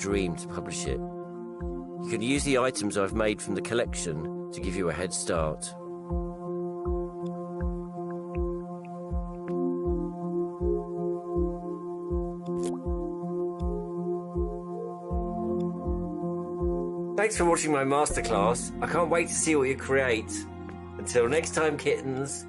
dream to publish it. You can use the items I've made from the collection to give you a head start. Thanks for watching my masterclass. I can't wait to see what you create. Until next time, kittens.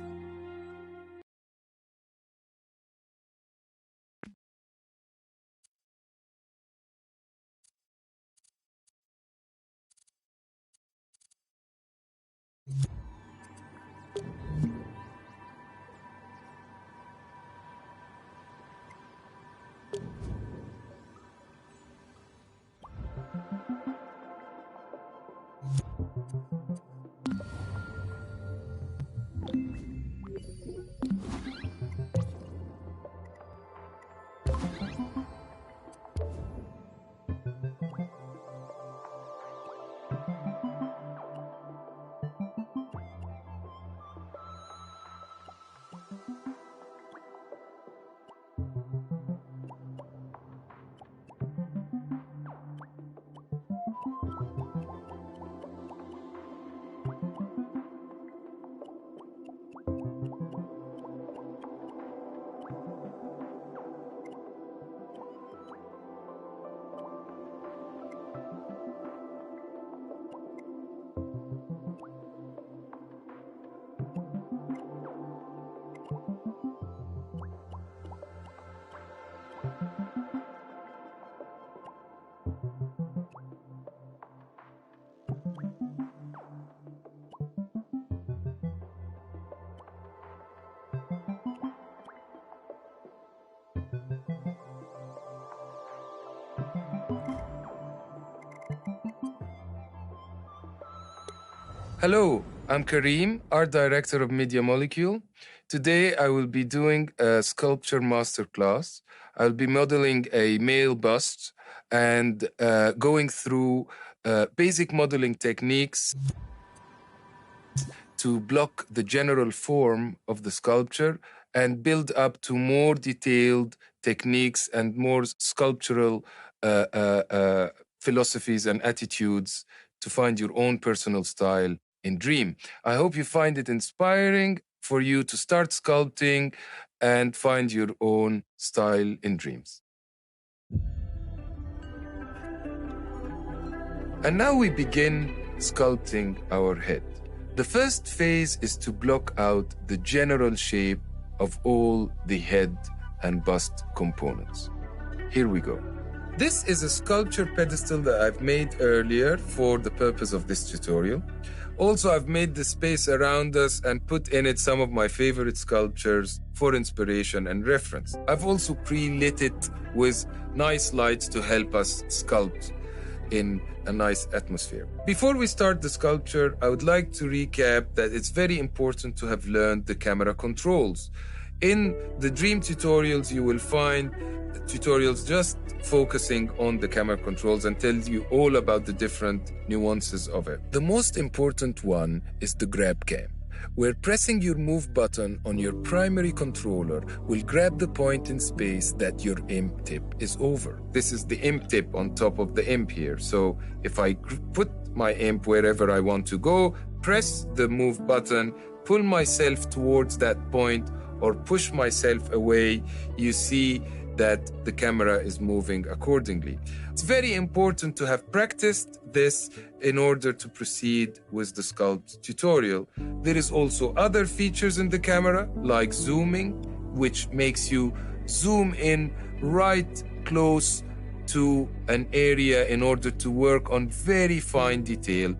Hello, I'm Kareem, Art Director of Media Molecule. Today I will be doing a sculpture masterclass. I'll be modeling a male bust and going through basic modeling techniques to block the general form of the sculpture and build up to more detailed techniques and more sculptural philosophies and attitudes to find your own personal style in Dream. I hope you find it inspiring for you to start sculpting and find your own style in Dreams. And now we begin sculpting our head. The first phase is to block out the general shape of all the head and bust components. Here we go. This is a sculpture pedestal that I've made earlier for the purpose of this tutorial. Also, I've made the space around us and put in it some of my favorite sculptures for inspiration and reference. I've also pre-lit it with nice lights to help us sculpt in a nice atmosphere. Before we start the sculpture, I would like to recap that it's very important to have learned the camera controls. In the Dream tutorials, you will find tutorials just focusing on the camera controls and tell you all about the different nuances of it. The most important one is the grab cam, where pressing your move button on your primary controller will grab the point in space that your imp tip is over. This is the imp tip on top of the imp here. So if I put my imp wherever I want to go, press the move button, pull myself towards that point, or push myself away, you see that the camera is moving accordingly. It's very important to have practiced this in order to proceed with the sculpt tutorial. There is also other features in the camera, like zooming, which makes you zoom in right close to an area in order to work on very fine detail.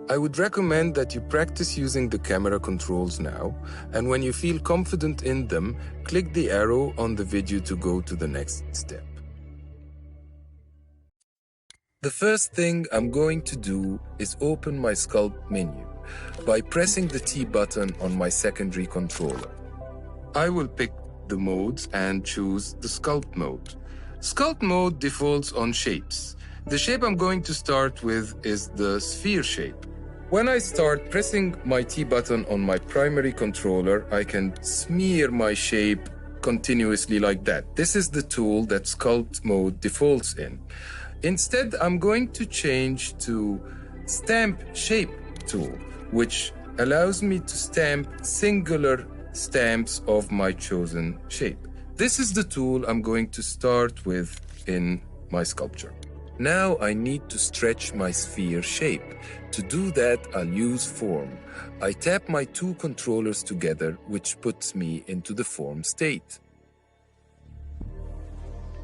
I would recommend that you practice using the camera controls now, and when you feel confident in them, click the arrow on the video to go to the next step. The first thing I'm going to do is open my sculpt menu by pressing the T button on my secondary controller. I will pick the modes and choose the sculpt mode. Sculpt mode defaults on shapes. The shape I'm going to start with is the sphere shape. When I start pressing my T button on my primary controller, I can smear my shape continuously like that. This is the tool that sculpt mode defaults in. Instead, I'm going to change to Stamp Shape tool, which allows me to stamp singular stamps of my chosen shape. This is the tool I'm going to start with in my sculpture. Now I need to stretch my sphere shape. To do that, I'll use Form. I tap my two controllers together, which puts me into the form state.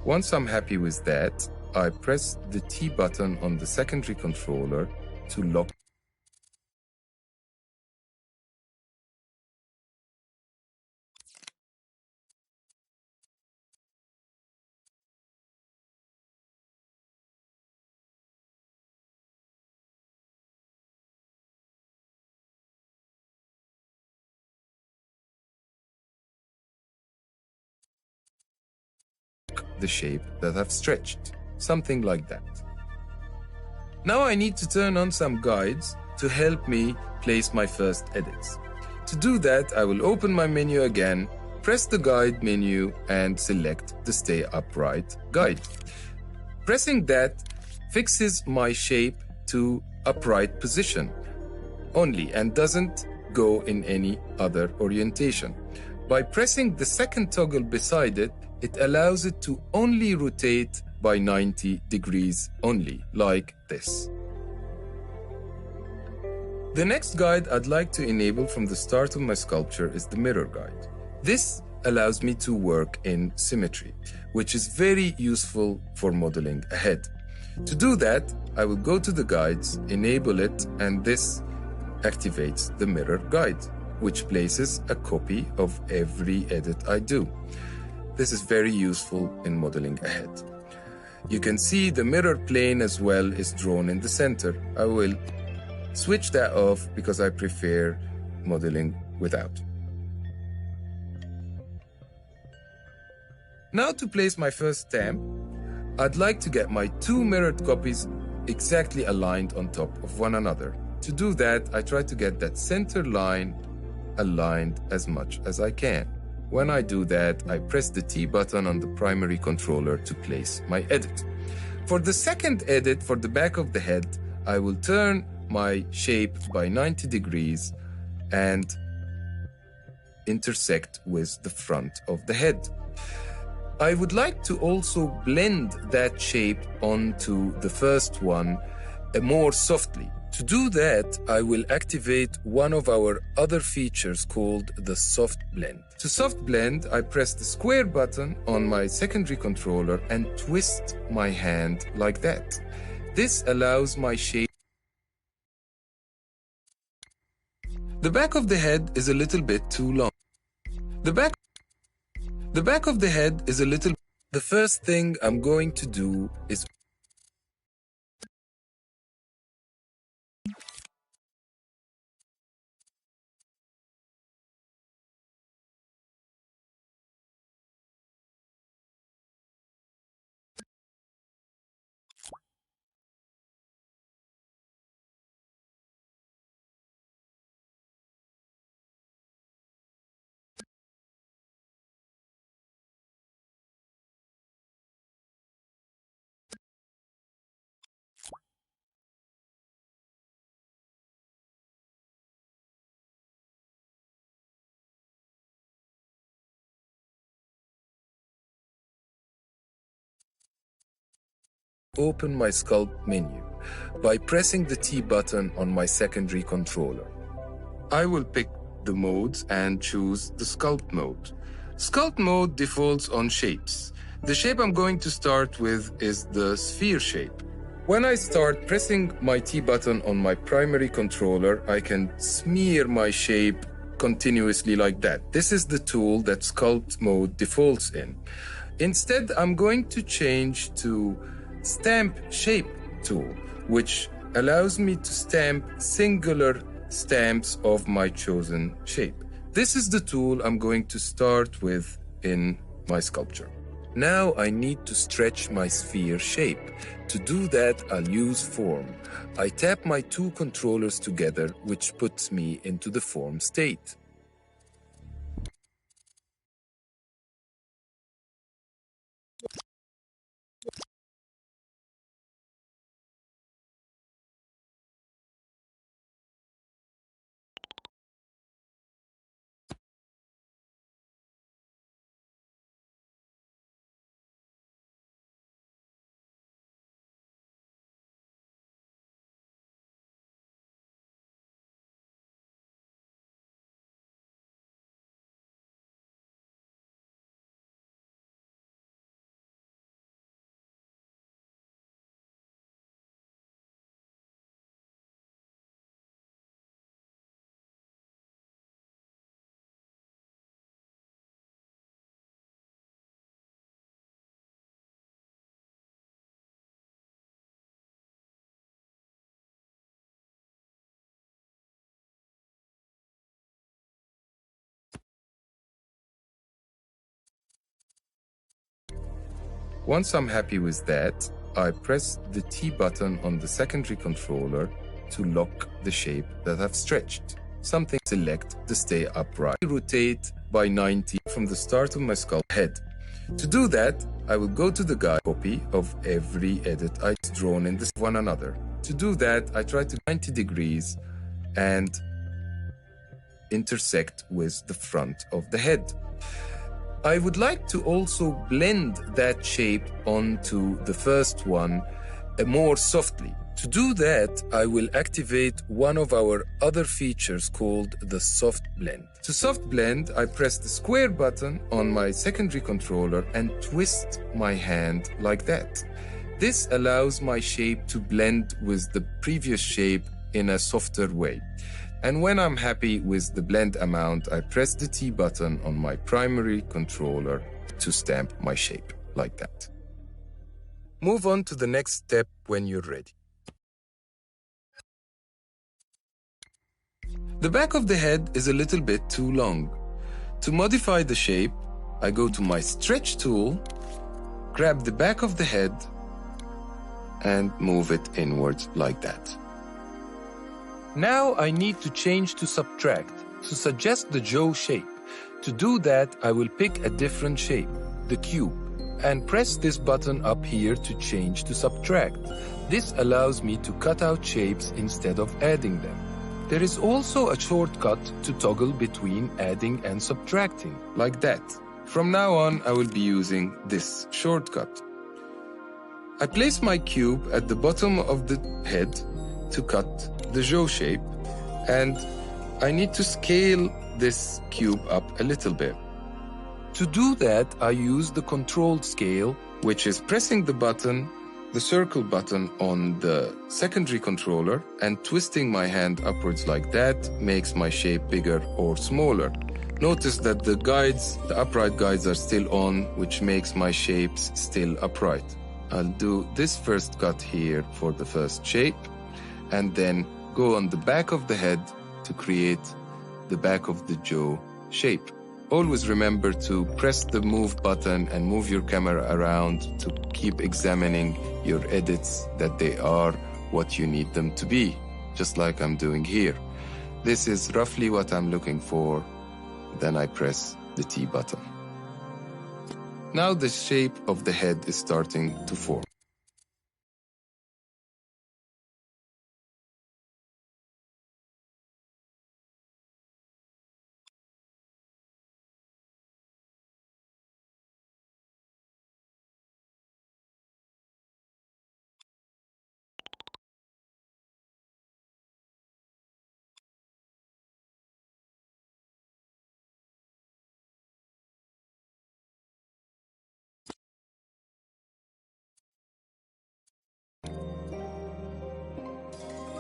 Once I'm happy with that, I press the T button on the secondary controller to lock the shape that I've stretched, something like that. Now I need to turn on some guides to help me place my first edits. To do that, I will open my menu again, press the guide menu and select the Stay Upright guide. Pressing that fixes my shape to upright position only and doesn't go in any other orientation. By pressing the second toggle beside it, it allows it to only rotate by 90 degrees only, like this. The next guide I'd like to enable from the start of my sculpture is the mirror guide. This allows me to work in symmetry, which is very useful for modeling a head. To do that, I will go to the guides, enable it, and this activates the mirror guide, which places a copy of every edit I do. This is very useful in modeling a head. You can see the mirror plane as well is drawn in the center. I will switch that off because I prefer modeling without. Now to place my first stamp, I'd like to get my two mirrored copies exactly aligned on top of one another. To do that, I try to get that center line aligned as much as I can. When I do that, I press the T button on the primary controller to place my edit. For the second edit for the back of the head, I will turn my shape by 90 degrees and intersect with the front of the head. I would like to also blend that shape onto the first one more softly. To do that, I will activate one of our other features called the soft blend. To soft blend, I press the square button on my secondary controller and twist my hand like that. This allows my shape. The back of the head is a little bit too long. The back of the head is a little. The first thing I'm going to do is open my sculpt menu by pressing the T button on my secondary controller. I will pick the modes and choose the sculpt mode. Sculpt mode defaults on shapes. The shape I'm going to start with is the sphere shape. When I start pressing my T button on my primary controller, I can smear my shape continuously like that. This is the tool that sculpt mode defaults in. Instead, I'm going to change to Stamp Shape tool, which allows me to stamp singular stamps of my chosen shape. This is the tool I'm going to start with in my sculpture. Now I need to stretch my sphere shape. To do that, I'll use Form. I tap my two controllers together, which puts me into the form state. Once I'm happy with that, I press the T button on the secondary controller to lock the shape that I've stretched. Something select to stay upright. Rotate by 90 from the start of my skull head. To do that, I will go to the guide copy of every edit I drawn in this one another. To do that, I try to 90 degrees and intersect with the front of the head. I would like to also blend that shape onto the first one more softly. To do that, I will activate one of our other features called the soft blend. To soft blend, I press the square button on my secondary controller and twist my hand like that. This allows my shape to blend with the previous shape in a softer way. And when I'm happy with the blend amount, I press the T button on my primary controller to stamp my shape like that. Move on to the next step when you're ready. The back of the head is a little bit too long. To modify the shape, I go to my stretch tool, grab the back of the head, and move it inwards like that. Now I need to change to subtract to suggest the jaw shape. To do that, I will pick a different shape, the cube, and press this button up here to change to subtract. This allows me to cut out shapes instead of adding them. There is also a shortcut to toggle between adding and subtracting, like that. From now on, I will be using this shortcut. I place my cube at the bottom of the head to cut the jaw shape, and I need to scale this cube up a little bit. To do that, I use the controlled scale, which is pressing the button, the circle button on the secondary controller, and twisting my hand upwards like that makes my shape bigger or smaller. Notice that the upright guides are still on, which makes my shapes still upright. I'll do this first cut here for the first shape, and then go on the back of the head to create the back of the jaw shape. Always remember to press the move button and move your camera around to keep examining your edits, that they are what you need them to be, just like I'm doing here. This is roughly what I'm looking for. Then I press the T button. Now the shape of the head is starting to form.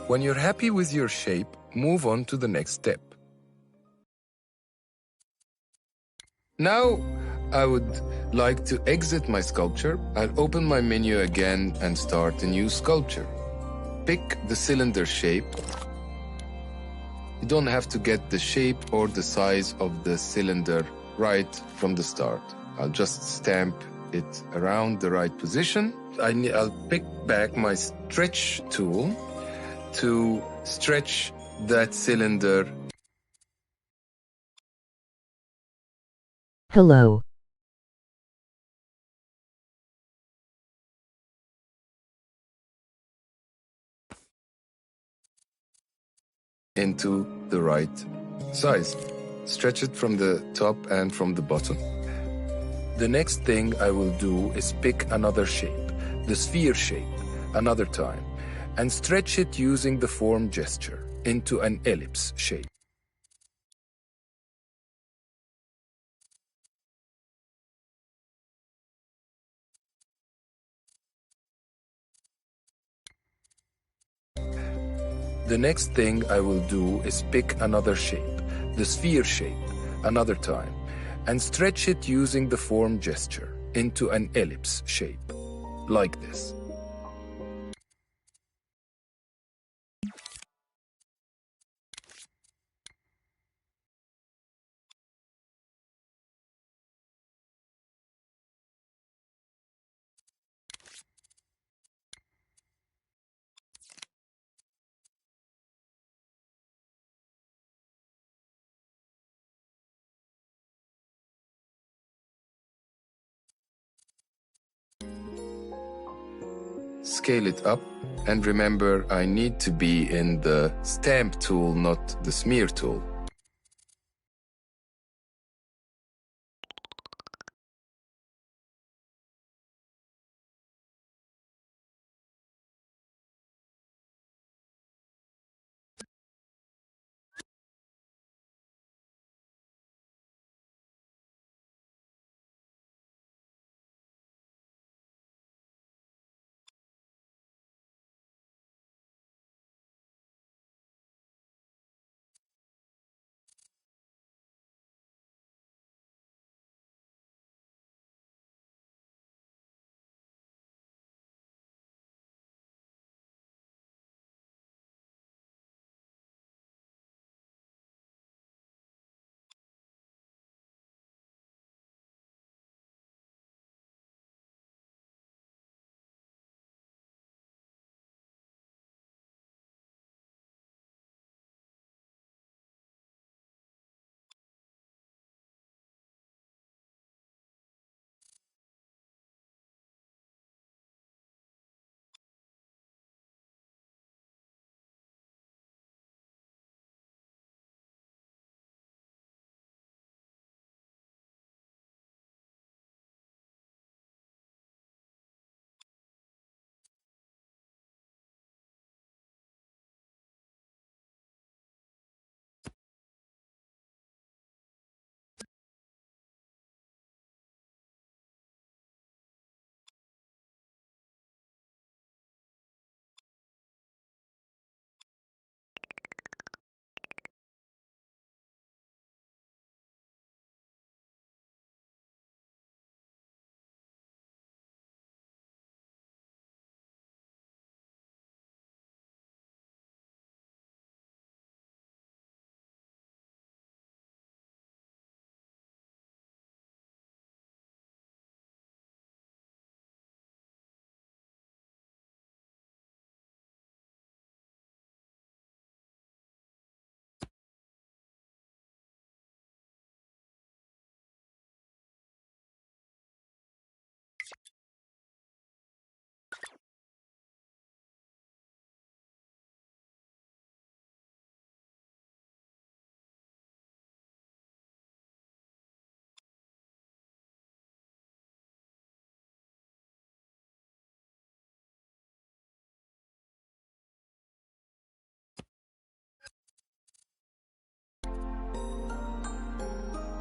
When you're happy with your shape, move on to the next step. Now, I would like to exit my sculpture. I'll open my menu again and start a new sculpture. Pick the cylinder shape. You don't have to get the shape or the size of the cylinder right from the start. I'll just stamp it around the right position. I'll pick back my stretch tool to stretch that cylinder. Hello. Into the right size. Stretch it from the top and from the bottom. The next thing I will do is pick another shape, the sphere shape, another time, and stretch it using the form gesture into an ellipse shape. The next thing I will do is pick another shape, the sphere shape, another time, and stretch it using the form gesture into an ellipse shape, like this. scale it up, and remember I need to be in the stamp tool, not the smear tool.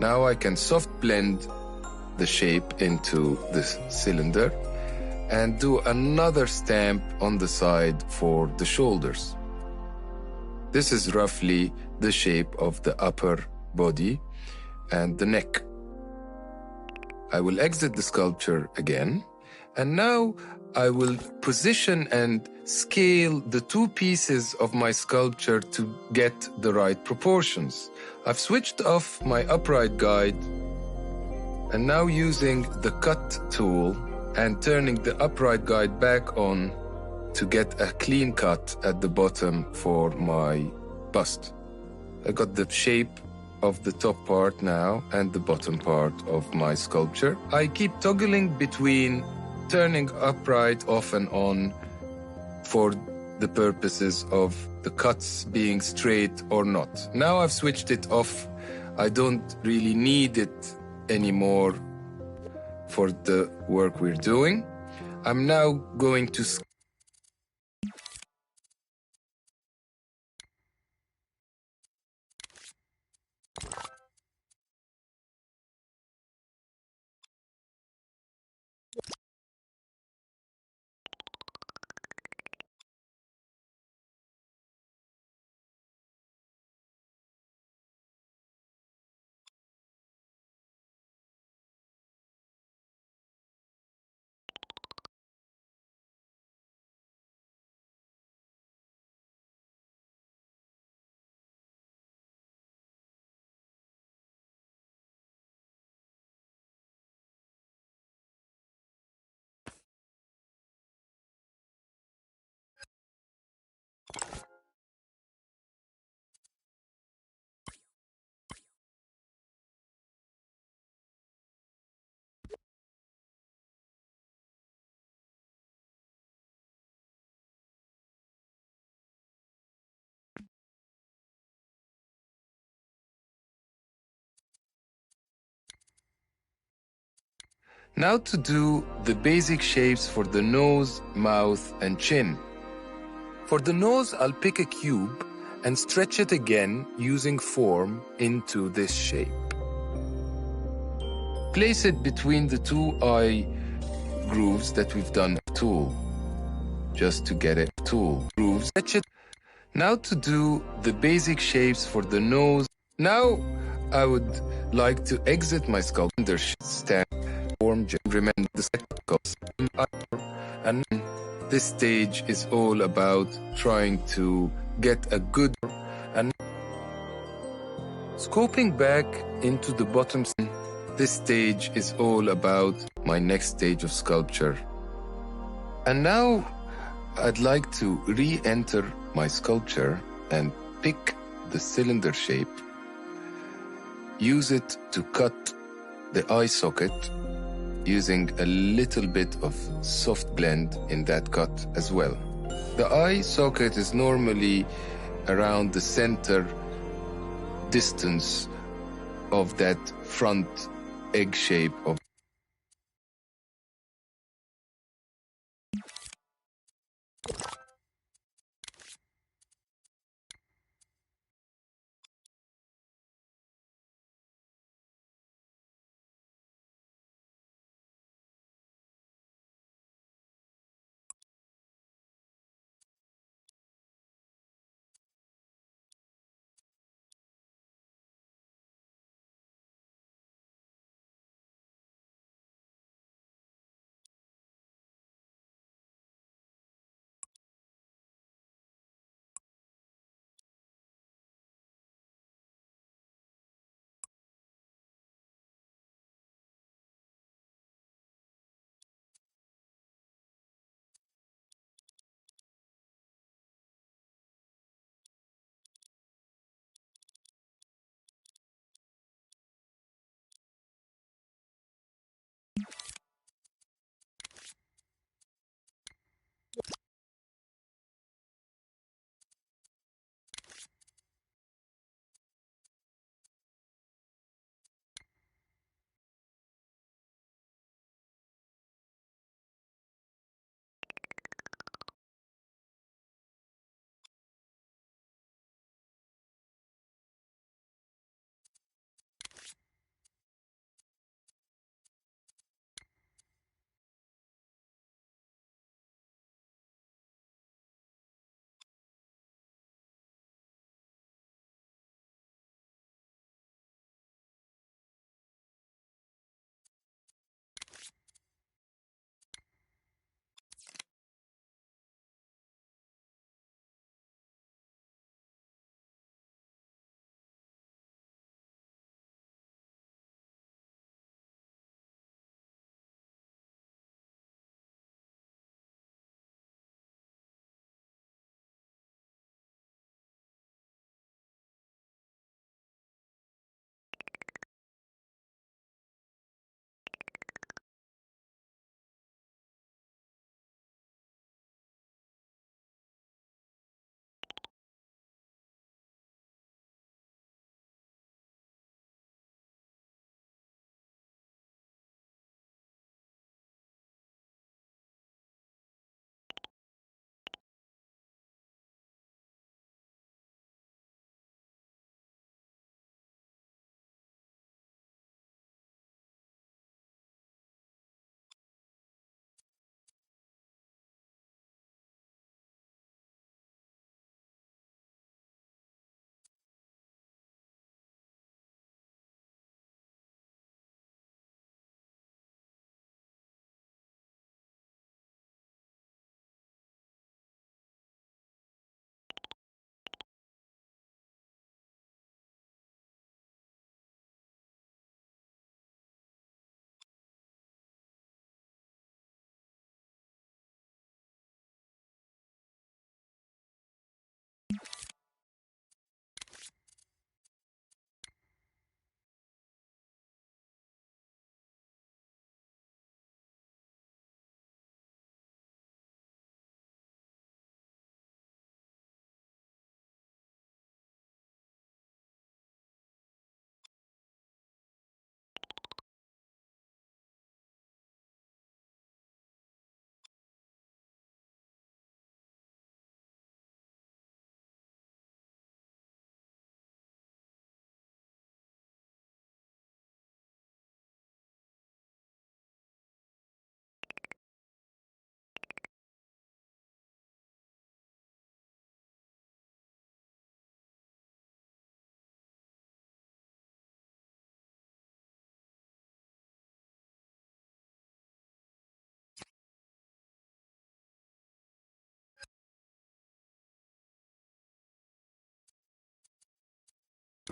Now I can soft blend the shape into this cylinder and do another stamp on the side for the shoulders. This is roughly the shape of the upper body and the neck. I will exit the sculpture again, and now I will position and scale the two pieces of my sculpture to get the right proportions. I've switched off my upright guide, and now using the cut tool and turning the upright guide back on to get a clean cut at the bottom for my bust. I got the shape of the top part now and the bottom part of my sculpture. I keep toggling between turning upright off and on for the purposes of the cuts being straight or not. Now I've switched it off. I don't really need it anymore for the work we're doing. I'm now going to Now to do the basic shapes for the nose, mouth, and chin. For the nose, I'll pick a cube and stretch it again using form into this shape. Place it between the two eye grooves that we've done with tool, just to get it tool grooves. Stretch it. Now to do the basic shapes for the nose. Now I would like to exit my sculpture stand form. Remember the circles, and this stage is all about trying to get a good and scoping back into the bottom. This stage is all about my next stage of sculpture. And now I'd like to re-enter my sculpture and pick the cylinder shape. Use it to cut the eye socket using a little bit of soft blend in that cut as well. The eye socket is normally around the center distance of that front egg shape of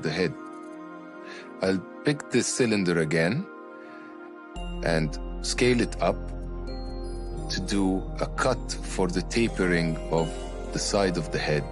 the head. I'll pick this cylinder again and scale it up to do a cut for the tapering of the side of the head.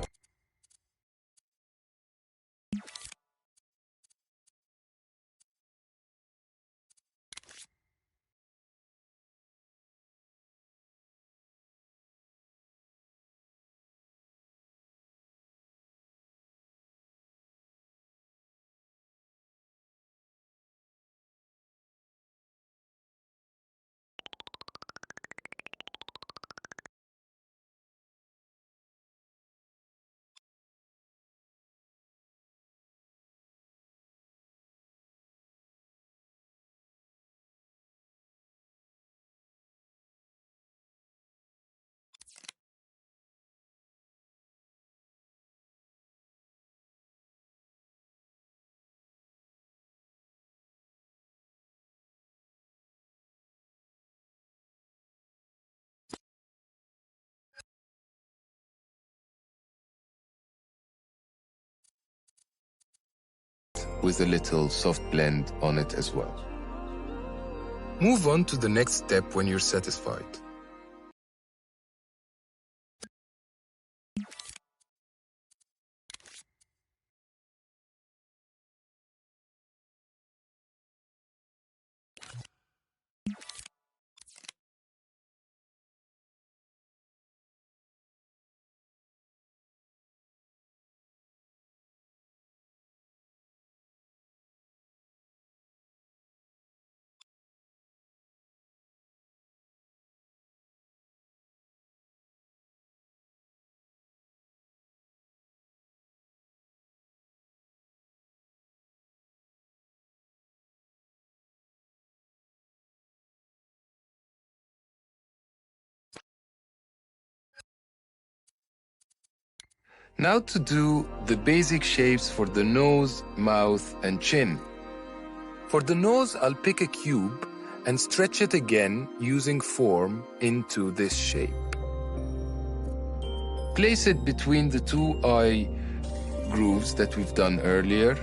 With a little soft blend on it as well. Move on to the next step when you're satisfied. Now to do the basic shapes for the nose, mouth, and chin. For the nose, I'll pick a cube and stretch it again using form into this shape. Place it between the two eye grooves that we've done earlier.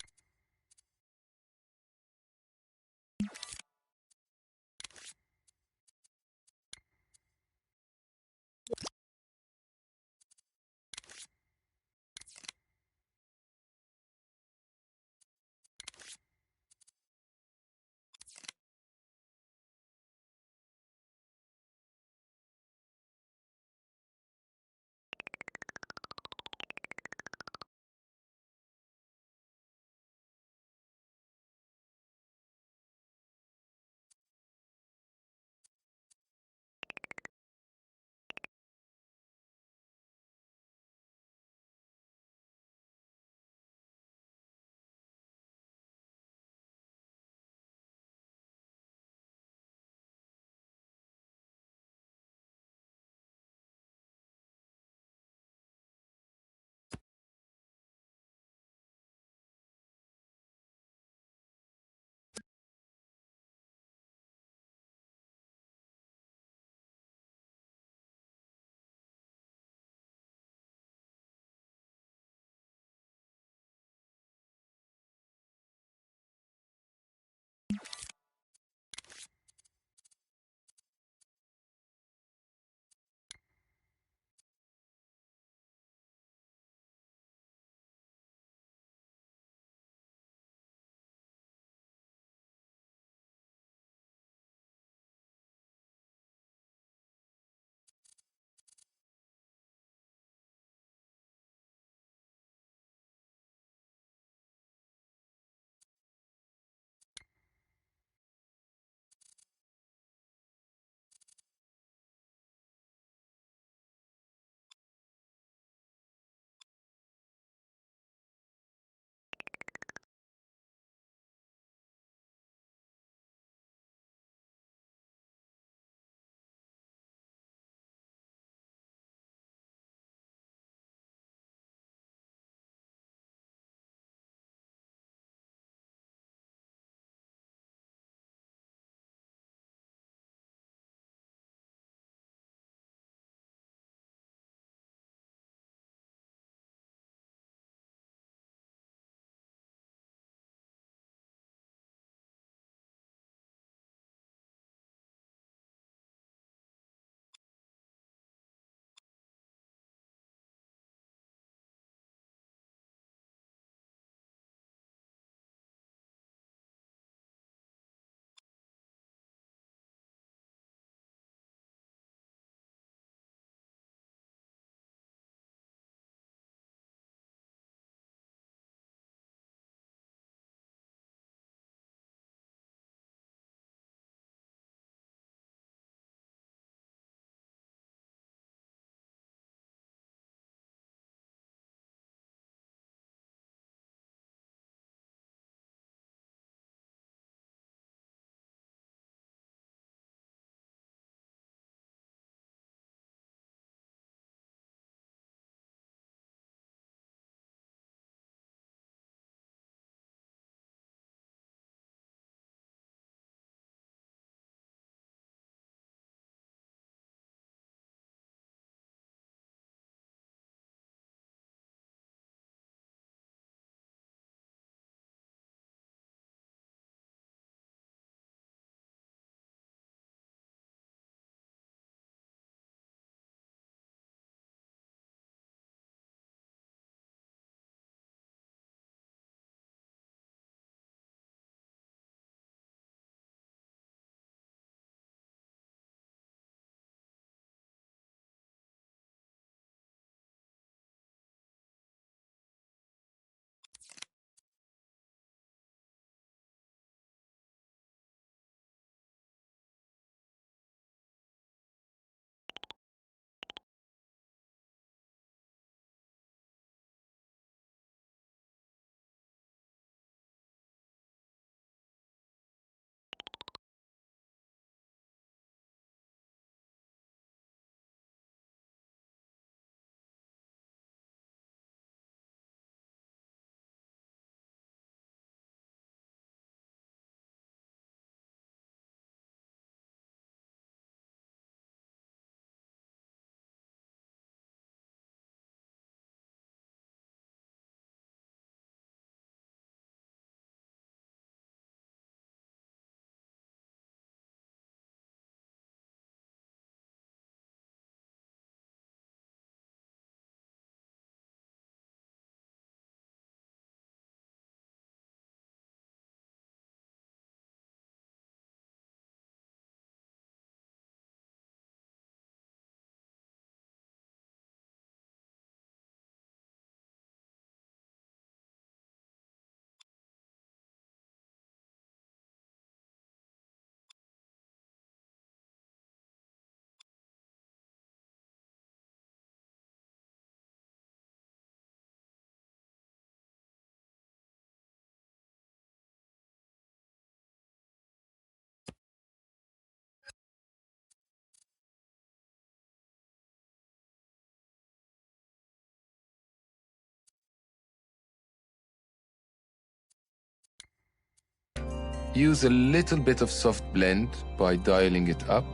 use a little bit of soft blend by dialing it up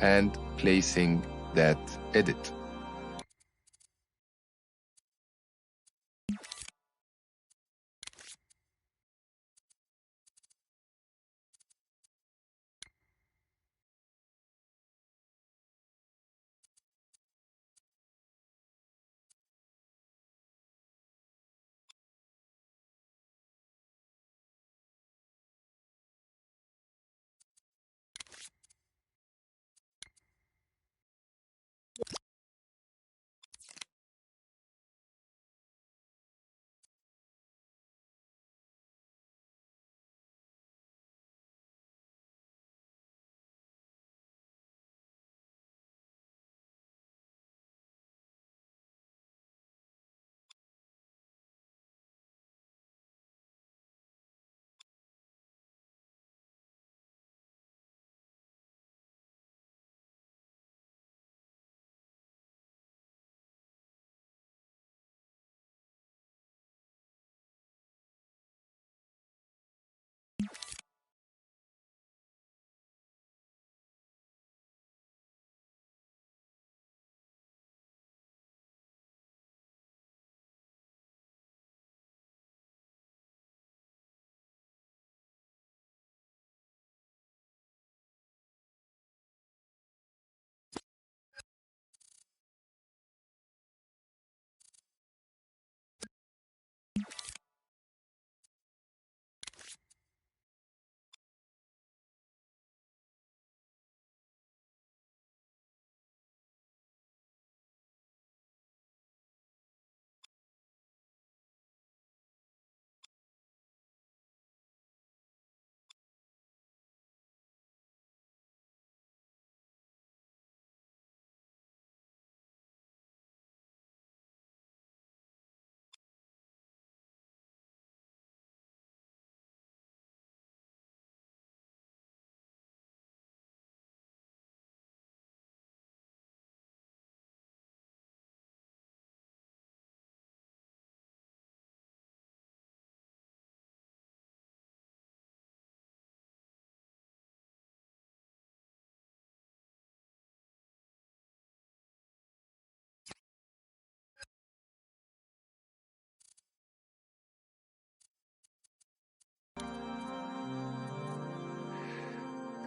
and placing that edit.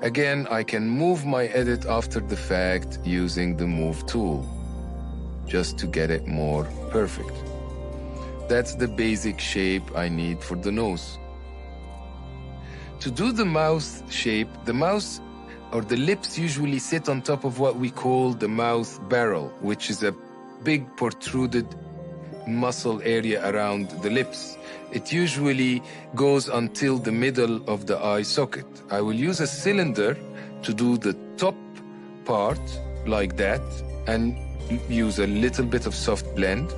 Again, I can move my edit after the fact using the Move tool, just to get it more perfect. That's the basic shape I need for the nose. To do the mouth shape, the mouth or the lips usually sit on top of what we call the mouth barrel, which is a big protruded muscle area around the lips. It usually goes until the middle of the eye socket. I will use a cylinder to do the top part like that and use a little bit of soft blend.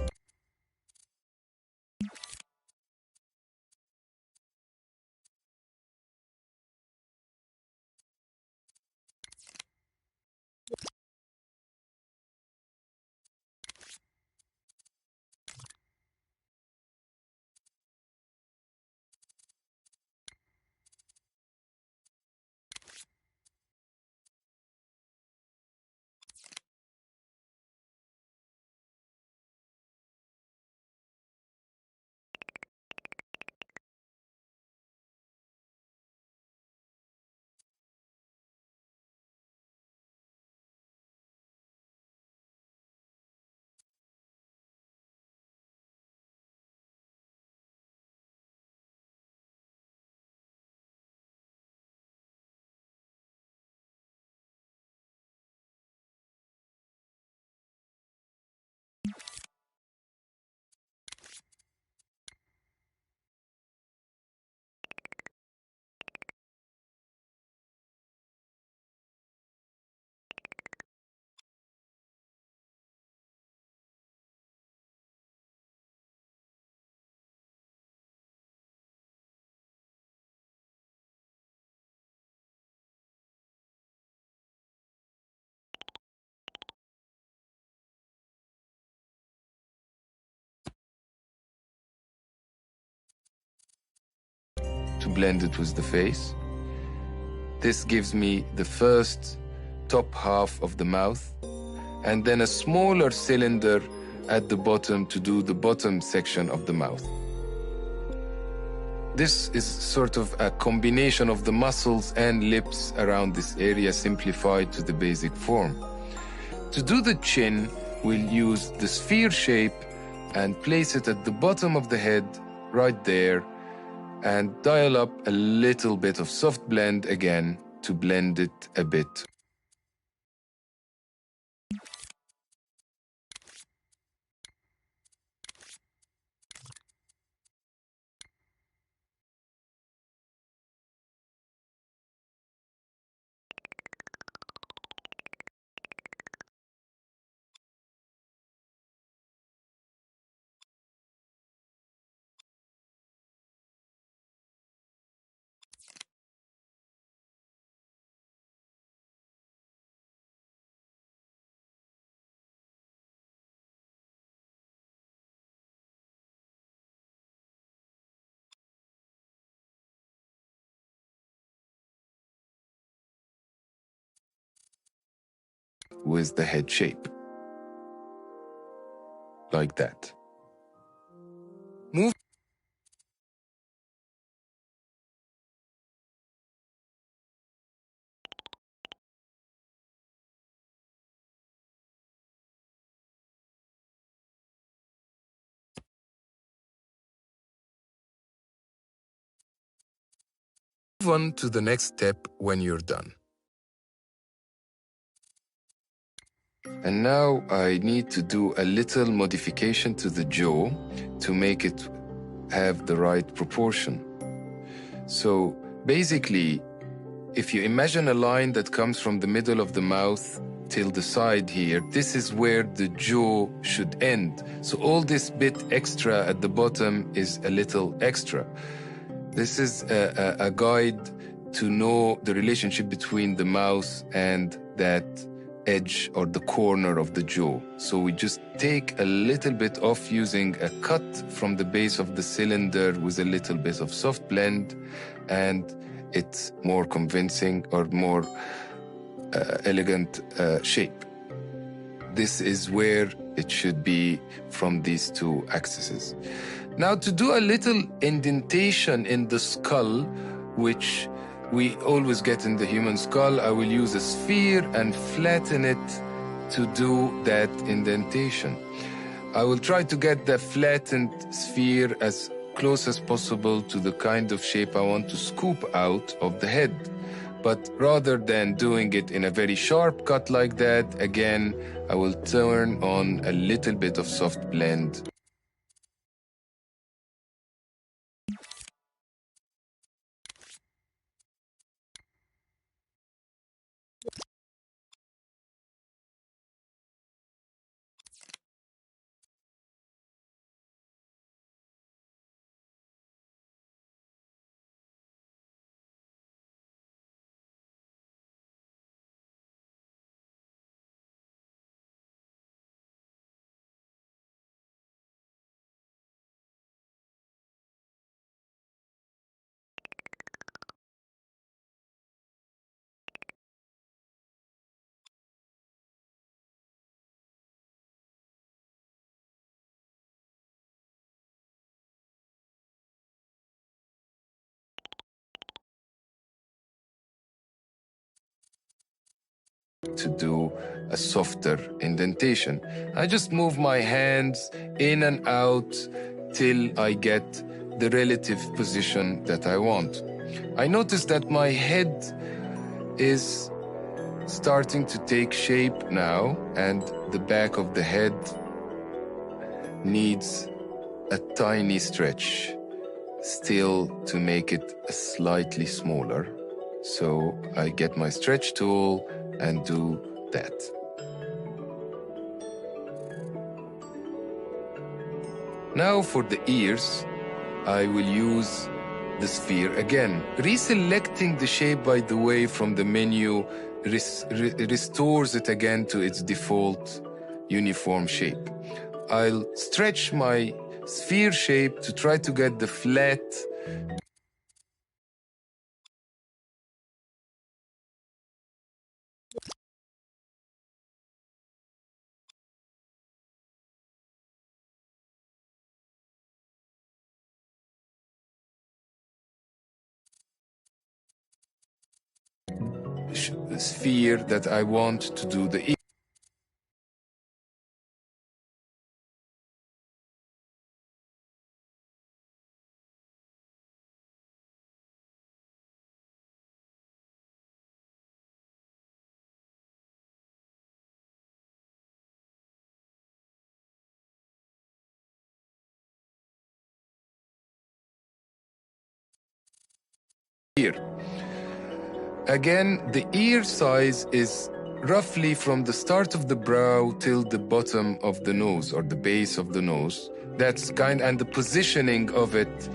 To blend it with the face. This gives me the first top half of the mouth, and then a smaller cylinder at the bottom to do the bottom section of the mouth. This is sort of a combination of the muscles and lips around this area simplified to the basic form. To do the chin, we'll use the sphere shape and place it at the bottom of the head, right there, and dial up a little bit of soft blend again to blend it a bit. With the head shape. Like that. Move on to the next step when you're done. And now I need to do a little modification to the jaw to make it have the right proportion. So basically, if you imagine a line that comes from the middle of the mouth till the side here, this is where the jaw should end. So all this bit extra at the bottom is a little extra. This is a guide to know the relationship between the mouth and that edge or the corner of the jaw. So we just take a little bit off using a cut from the base of the cylinder with a little bit of soft blend, and it's more convincing or more elegant shape. This is where it should be from these two axes. Now to do a little indentation in the skull, which we always get in the human skull, I will use a sphere and flatten it to do that indentation. I will try to get the flattened sphere as close as possible to the kind of shape I want to scoop out of the head. But rather than doing it in a very sharp cut like that, again, I will turn on a little bit of soft blend. To do a softer indentation. I just move my hands in and out till I get the relative position that I want. I notice that my head is starting to take shape now, and the back of the head needs a tiny stretch still to make it slightly smaller. So I get my stretch tool and do that. Now for the ears, I will use the sphere again. Reselecting the shape, by the way, from the menu restores it again to its default uniform shape. I'll stretch my sphere shape to try to get the flat sphere that I want to do the ear. Again, the ear size is roughly from the start of the brow till the bottom of the nose or the base of the nose. And the positioning of it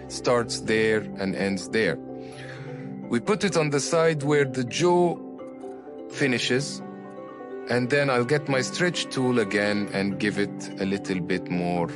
starts there and ends there. We put it on the side where the jaw finishes, and then I'll get my stretch tool again and give it a little bit more.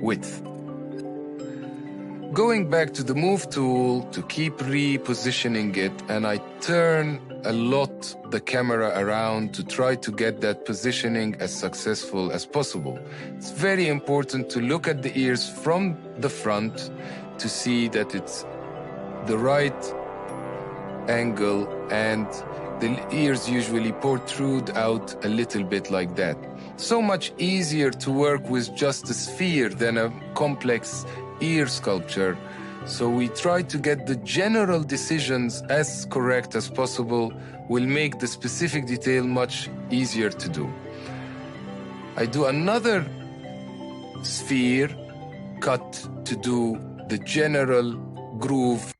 Width. Going back to the move tool to keep repositioning it, and I turn a lot the camera around to try to get that positioning as successful as possible. It's very important to look at the ears from the front to see that it's the right angle, and the ears usually protrude out a little bit like that. So much easier to work with just a sphere than a complex ear sculpture. So we try to get the general decisions as correct as possible, will make the specific detail much easier to do. I do another sphere cut to do the general groove.